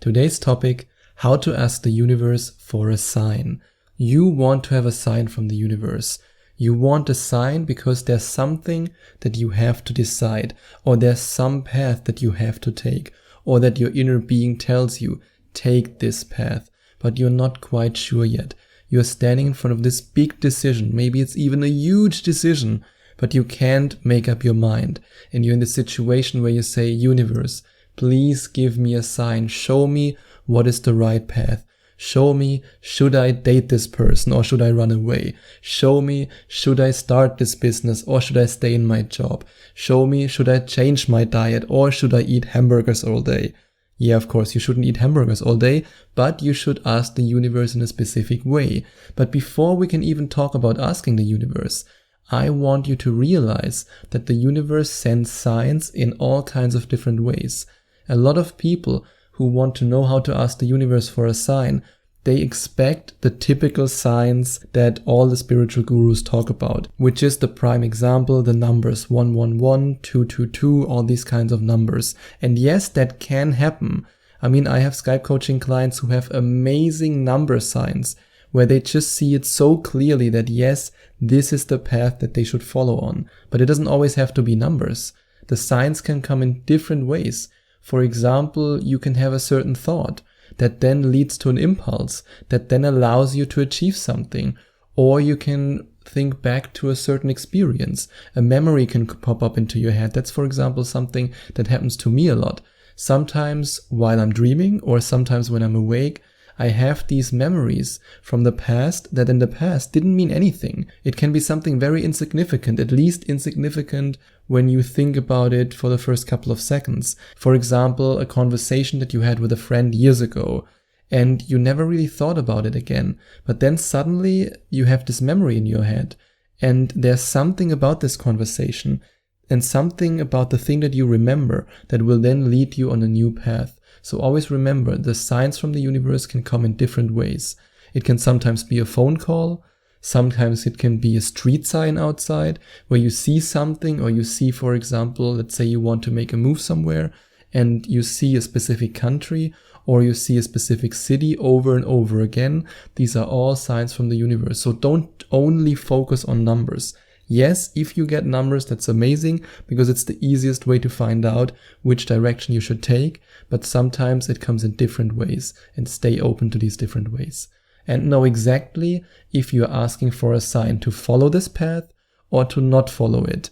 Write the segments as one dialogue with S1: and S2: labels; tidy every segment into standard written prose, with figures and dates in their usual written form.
S1: Today's topic, how to ask the universe for a sign. You want to have a sign from the universe. You want a sign because there's something that you have to decide, or there's some path that you have to take, or that your inner being tells you, take this path, but you're not quite sure yet. You're standing in front of this big decision. Maybe it's even a huge decision, but you can't make up your mind. And you're in the situation where you say, universe, please give me a sign. Show me what is the right path. Show me, should I date this person or should I run away? Show me, should I start this business or should I stay in my job? Show me, should I change my diet or should I eat hamburgers all day? Yeah, of course, you shouldn't eat hamburgers all day, but you should ask the universe in a specific way. But before we can even talk about asking the universe, I want you to realize that the universe sends signs in all kinds of different ways. A lot of people who want to know how to ask the universe for a sign, they expect the typical signs that all the spiritual gurus talk about, which is the prime example, the numbers 111, 222, all these kinds of numbers. And yes, that can happen. I mean, I have Skype coaching clients who have amazing number signs where they just see it so clearly that yes, this is the path that they should follow on. But it doesn't always have to be numbers. The signs can come in different ways. For example, you can have a certain thought that then leads to an impulse that then allows you to achieve something. Or you can think back to a certain experience. A memory can pop up into your head. That's, for example, something that happens to me a lot. Sometimes while I'm dreaming or sometimes when I'm awake, I have these memories from the past that in the past didn't mean anything. It can be something very insignificant, at least insignificant when you think about it for the first couple of seconds. For example, a conversation that you had with a friend years ago and you never really thought about it again. But then suddenly you have this memory in your head and there's something about this conversation and something about the thing that you remember that will then lead you on a new path. So always remember, the signs from the universe can come in different ways. It can sometimes be a phone call. Sometimes it can be a street sign outside where you see something, or you see, for example, let's say you want to make a move somewhere and you see a specific country or you see a specific city over and over again. These are all signs from the universe. So don't only focus on numbers. Yes, if you get numbers, that's amazing because it's the easiest way to find out which direction you should take, but sometimes it comes in different ways and stay open to these different ways. And know exactly if you're asking for a sign to follow this path or to not follow it.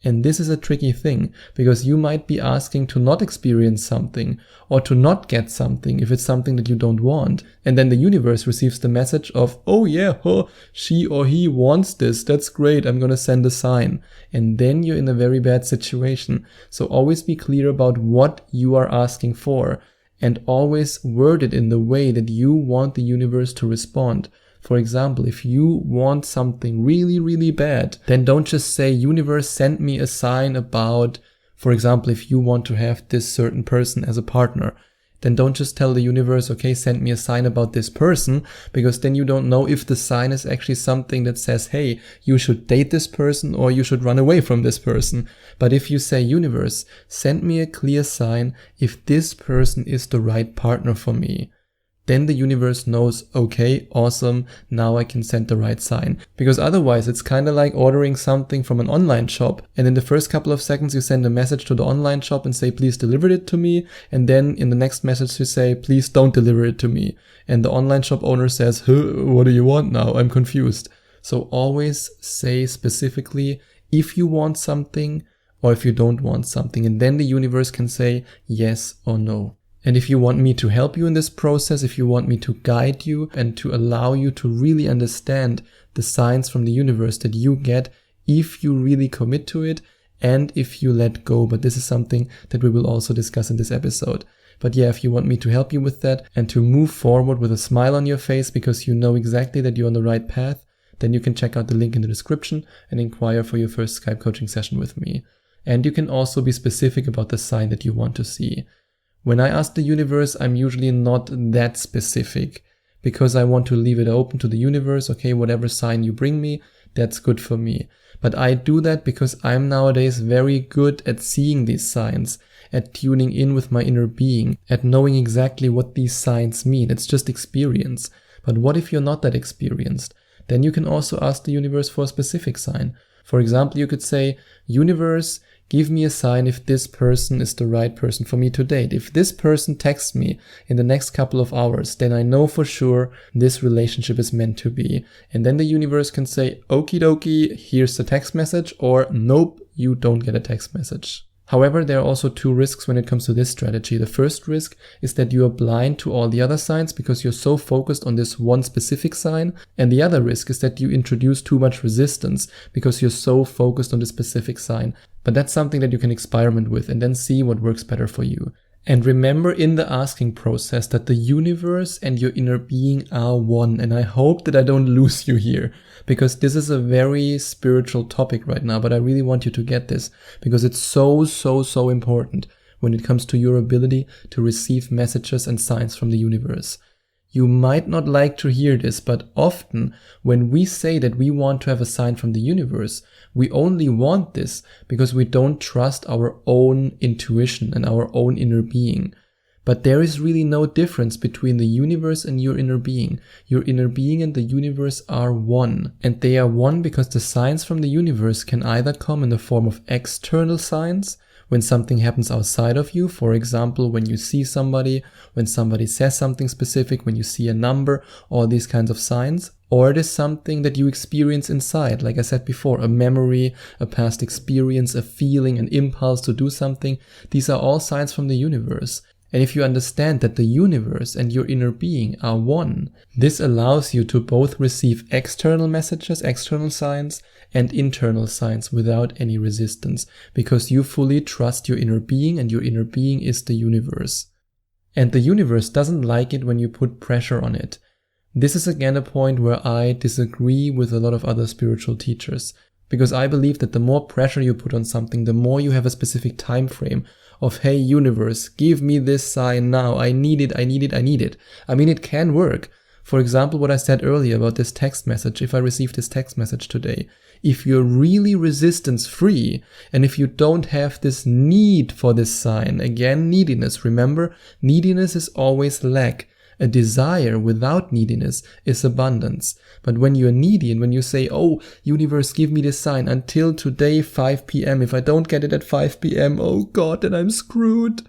S1: And this is a tricky thing because you might be asking to not experience something or to not get something if it's something that you don't want. And then the universe receives the message of, oh yeah, she or he wants this. That's great. I'm going to send a sign. And then you're in a very bad situation. So always be clear about what you are asking for and always word it in the way that you want the universe to respond. For example, if you want something really, really bad, then don't just say, universe, send me a sign about, for example, if you want to have this certain person as a partner, then don't just tell the universe, okay, send me a sign about this person, because then you don't know if the sign is actually something that says, hey, you should date this person or you should run away from this person. But if you say, universe, send me a clear sign if this person is the right partner for me, then the universe knows, okay, awesome, now I can send the right sign. Because otherwise it's kind of like ordering something from an online shop and in the first couple of seconds you send a message to the online shop and say, please deliver it to me. And then in the next message you say, please don't deliver it to me. And the online shop owner says, what do you want now? I'm confused. So always say specifically if you want something or if you don't want something. And then the universe can say yes or no. And if you want me to help you in this process, if you want me to guide you and to allow you to really understand the signs from the universe that you get if you really commit to it and if you let go. But this is something that we will also discuss in this episode. But yeah, if you want me to help you with that and to move forward with a smile on your face because you know exactly that you're on the right path, then you can check out the link in the description and inquire for your first Skype coaching session with me. And you can also be specific about the sign that you want to see. When I ask the universe, I'm usually not that specific because I want to leave it open to the universe. Okay, whatever sign you bring me, that's good for me. But I do that because I'm nowadays very good at seeing these signs, at tuning in with my inner being, at knowing exactly what these signs mean. It's just experience. But what if you're not that experienced? Then you can also ask the universe for a specific sign. For example, you could say, universe, give me a sign if this person is the right person for me to date. If this person texts me in the next couple of hours, then I know for sure this relationship is meant to be. And then the universe can say, okie dokie, here's the text message, or nope, you don't get a text message. However, there are also two risks when it comes to this strategy. The first risk is that you are blind to all the other signs because you're so focused on this one specific sign. And the other risk is that you introduce too much resistance because you're so focused on the specific sign. But that's something that you can experiment with and then see what works better for you. And remember in the asking process that the universe and your inner being are one. And I hope that I don't lose you here, because this is a very spiritual topic right now, but I really want you to get this because it's so important when it comes to your ability to receive messages and signs from the universe. You might not like to hear this, but often when we say that we want to have a sign from the universe, we only want this because we don't trust our own intuition and our own inner being. But there is really no difference between the universe and your inner being. Your inner being and the universe are one. And they are one because the signs from the universe can either come in the form of external signs, when something happens outside of you, for example, when you see somebody, when somebody says something specific, when you see a number, all these kinds of signs, or it is something that you experience inside, like I said before, a memory, a past experience, a feeling, an impulse to do something. These are all signs from the universe. And if you understand that the universe and your inner being are one, this allows you to both receive external messages, external signs, and internal signs without any resistance, because you fully trust your inner being, and your inner being is the universe. And the universe doesn't like it when you put pressure on it. This is again a point where I disagree with a lot of other spiritual teachers, because I believe that the more pressure you put on something, the more you have a specific time frame of, hey universe, give me this sign now, I need it. I mean, it can work. For example, what I said earlier about this text message, if I receive this text message today, if you're really resistance free, and if you don't have this need for this sign, again, neediness, remember, neediness is always lack. A desire without neediness is abundance. But when you're needy and when you say, oh, universe, give me this sign until today 5 p.m. If I don't get it at 5 p.m., oh God, then I'm screwed.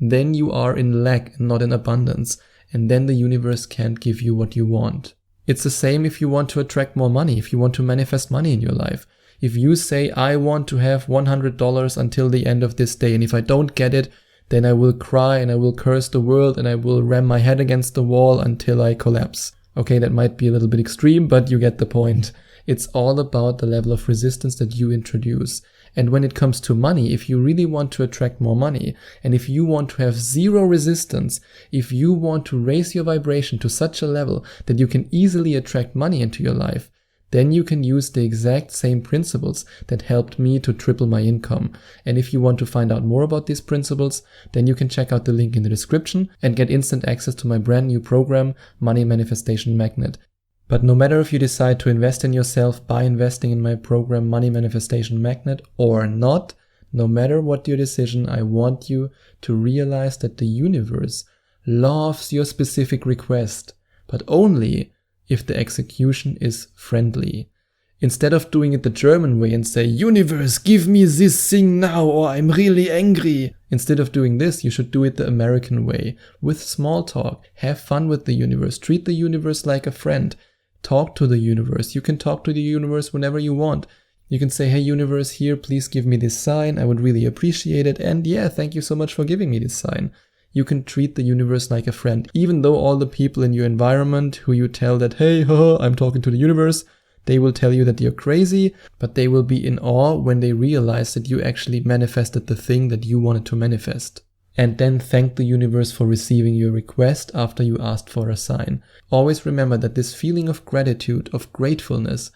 S1: Then you are in lack and not in abundance. And then the universe can't give you what you want. It's the same if you want to attract more money, if you want to manifest money in your life. If you say, I want to have $100 until the end of this day, and if I don't get it, then I will cry and I will curse the world and I will ram my head against the wall until I collapse. Okay, that might be a little bit extreme, but you get the point. It's all about the level of resistance that you introduce. And when it comes to money, if you really want to attract more money, and if you want to have zero resistance, if you want to raise your vibration to such a level that you can easily attract money into your life, then you can use the exact same principles that helped me to triple my income. And if you want to find out more about these principles, then you can check out the link in the description and get instant access to my brand new program, Money Manifestation Magnet. But no matter if you decide to invest in yourself by investing in my program, Money Manifestation Magnet, or not, no matter what your decision, I want you to realize that the universe loves your specific request, but only if the execution is friendly. Instead of doing it the German way and say, universe, give me this thing now or I'm really angry. Instead of doing this, you should do it the American way, with small talk. Have fun with the universe. Treat the universe like a friend. Talk to the universe. You can talk to the universe whenever you want. You can say, hey universe, here, please give me this sign. I would really appreciate it. And yeah, thank you so much for giving me this sign. You can treat the universe like a friend, even though all the people in your environment who you tell that, hey, haha, I'm talking to the universe, they will tell you that you're crazy, but they will be in awe when they realize that you actually manifested the thing that you wanted to manifest. And then thank the universe for receiving your request after you asked for a sign. Always remember that this feeling of gratitude, of gratefulness,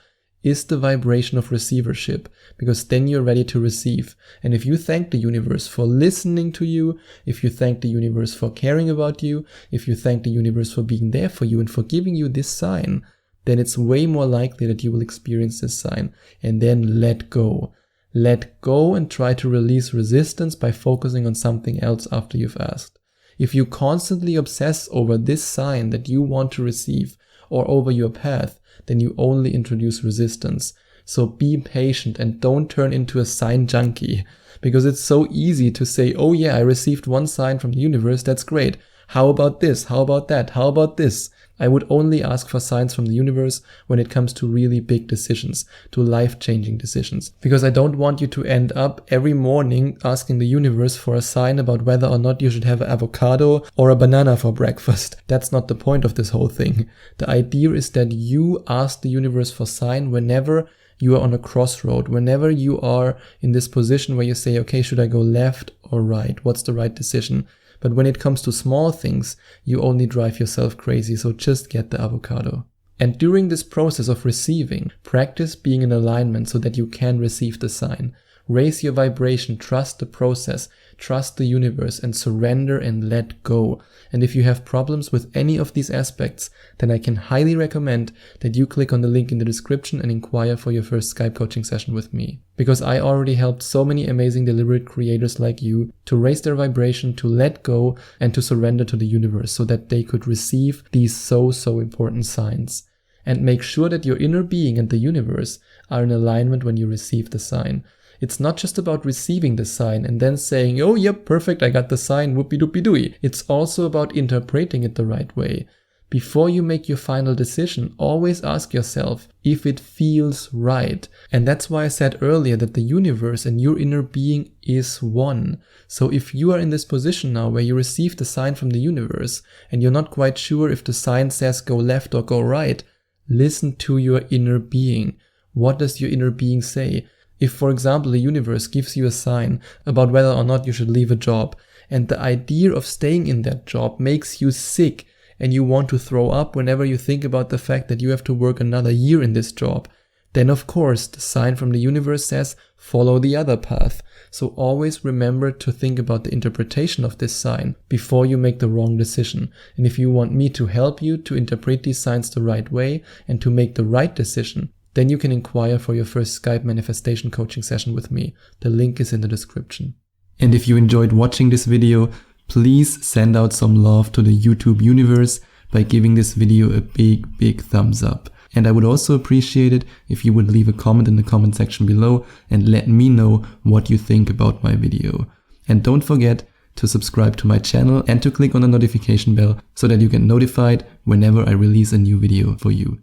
S1: is the vibration of receivership, because then you're ready to receive. And if you thank the universe for listening to you, if you thank the universe for caring about you, if you thank the universe for being there for you and for giving you this sign, then it's way more likely that you will experience this sign. And then let go. Let go and try to release resistance by focusing on something else after you've asked. If you constantly obsess over this sign that you want to receive or over your path, then you only introduce resistance. So be patient and don't turn into a sign junkie, because it's so easy to say, oh yeah, I received one sign from the universe, that's great. How about this? How about that? How about this? I would only ask for signs from the universe when it comes to really big decisions, to life-changing decisions. Because I don't want you to end up every morning asking the universe for a sign about whether or not you should have an avocado or a banana for breakfast. That's not the point of this whole thing. The idea is that you ask the universe for sign whenever you are on a crossroad, whenever you are in this position where you say, okay, should I go left or right? What's the right decision? But when it comes to small things, you only drive yourself crazy, so just get the avocado. And during this process of receiving, practice being in alignment so that you can receive the sign. Raise your vibration, trust the process, trust the universe, and surrender and let go. And if you have problems with any of these aspects, then I can highly recommend that you click on the link in the description and inquire for your first Skype coaching session with me. Because I already helped so many amazing deliberate creators like you to raise their vibration, to let go, and to surrender to the universe so that they could receive these so important signs. And make sure that your inner being and the universe are in alignment when you receive the sign. It's not just about receiving the sign and then saying, oh, yep, perfect, I got the sign, whoopie-doopie-dooey. It's also about interpreting it the right way. Before you make your final decision, always ask yourself if it feels right. And that's why I said earlier that the universe and your inner being is one. So if you are in this position now where you receive the sign from the universe and you're not quite sure if the sign says go left or go right, listen to your inner being. What does your inner being say? If, for example, the universe gives you a sign about whether or not you should leave a job, and the idea of staying in that job makes you sick and you want to throw up whenever you think about the fact that you have to work another year in this job, then of course the sign from the universe says follow the other path. So always remember to think about the interpretation of this sign before you make the wrong decision. And if you want me to help you to interpret these signs the right way and to make the right decision, then you can inquire for your first Skype manifestation coaching session with me. The link is in the description. And if you enjoyed watching this video, please send out some love to the YouTube universe by giving this video a big thumbs up. And I would also appreciate it if you would leave a comment in the comment section below and let me know what you think about my video. And don't forget to subscribe to my channel and to click on the notification bell so that you get notified whenever I release a new video for you.